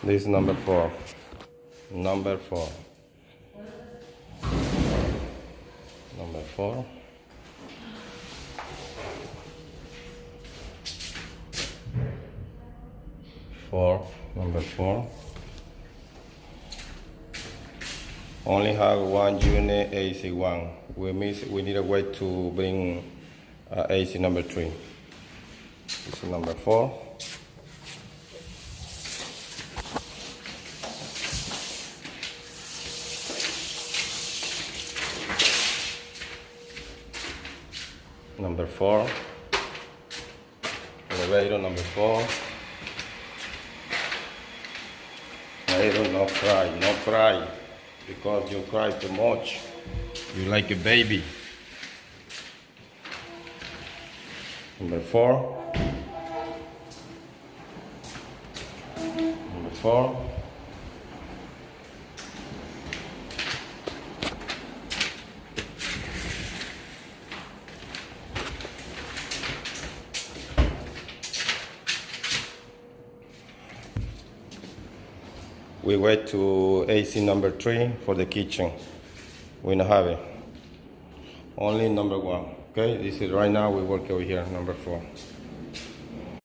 This is number 4. Number 4. Number 4. Number 4. Only have one unit AC1. We need a way to bring AC number 3. This is number 4. Number 4. Elevator number 4. Elevator, no cry, because you cry too much. You like a baby. Number 4. Number 4. We wait to AC number 3 for the kitchen. We don't have it. Only number 1. Okay, this is right now we work over here, number 4.